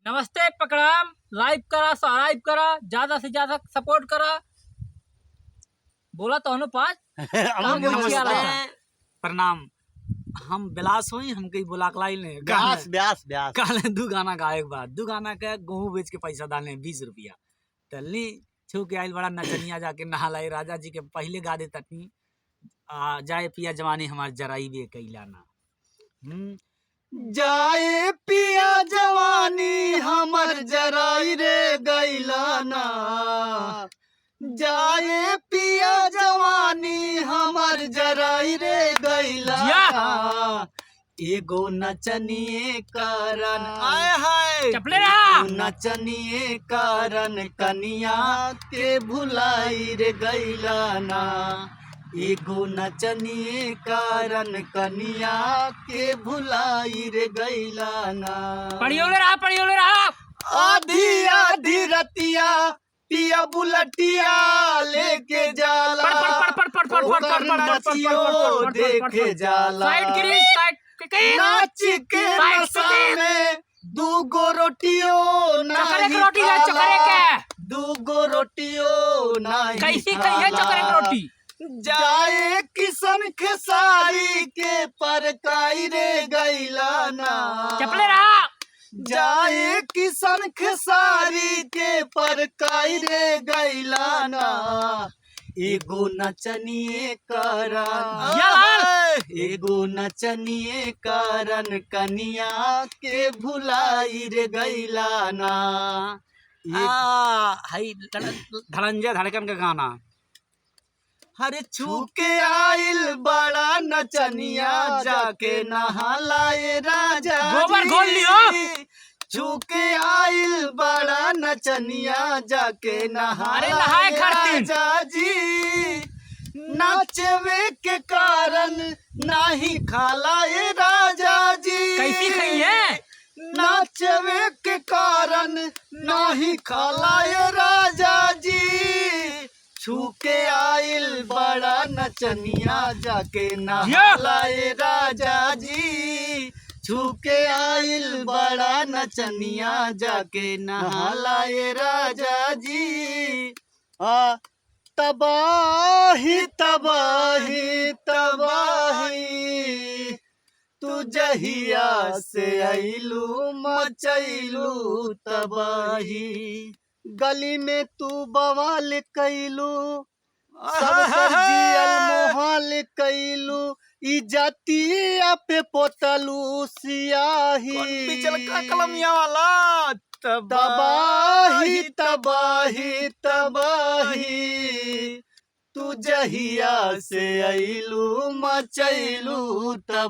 नमस्ते प्रणाम। लाइव करा, सब्सक्राइब करा, ज्यादा से ज्यादा सपोर्ट करा। बोला तो हनु पाँच नमस्ते प्रणाम। हम बिलास हुई हम कई बुलाक लाई ने ब्यास ब्यास ब्यास काले दू गाना गाए बाद दू गाना के गेहूं बेच के पैसा डाले 20 रुपया तलनी छू के आइल बड़ा नचनिया जाके नहा लाई राजा जी के पहले गा दे तटनी जाए पिया जवानी हमार जराई बे कैला ना जाए पिया जवानी हमर जराई रे गैलाना। जाए पिया जवानी हमर जराई रे गैलाना। एगो नचनिए कारण आय हाय चपले रहा। नचनिए कारण कनिया के भुलाई रे गैलाना। एगो नचनिए कारण कनिया के भुलाई रे गैलाना। पढ़ियोले रहा। आधी आधी रतिया पिया बुलटिया लेके जाला। ओकर नचियो देखे जाला। नाच के नशा में दूगो रोटियो नहीं खाला। दूगो रोटियो नहीं कैसी खाला। कही है चकरे की रोटी? जाए किसन खेसारी के परकाई रे गैलाना। चपले रहा। जाए किसन खेसारी के परकाई रे गैलाना। एगो नचनिए कारण एगो नचनिए कारण कनिया के भुलाई रे गैलाना। हाय धनंजय धड़कन का गाना हरे छूके आइल बड़ा नचनिया जाके नहा लाए राजा गोबर घोल लियो। छूके आइल बड़ा नचनिया जाके नहा अरे नहाए लाए खातिर। राजा जी। नाचवे के कारण नाही खालाए राजा जी। कैसी कही है? नाचवे के कारण नाही खालाए राजा जी। छूके आइल बड़ा नचनिया जाके नहालाए राजा जी। छूके आइल बड़ा नचनिया जाके नहालाए राजा जी। तबाही तबाही तबाही तू जहिया से अइलू मचैलू तबाही। गली में तू बवाल कैलू सब कर जियल मोहाल कैलू। इज्जतिया पे पोतलू सियाही। कलमिया वाला तबाही तबाही तबाही तू जहिया से अइलू मचैलू तबाही।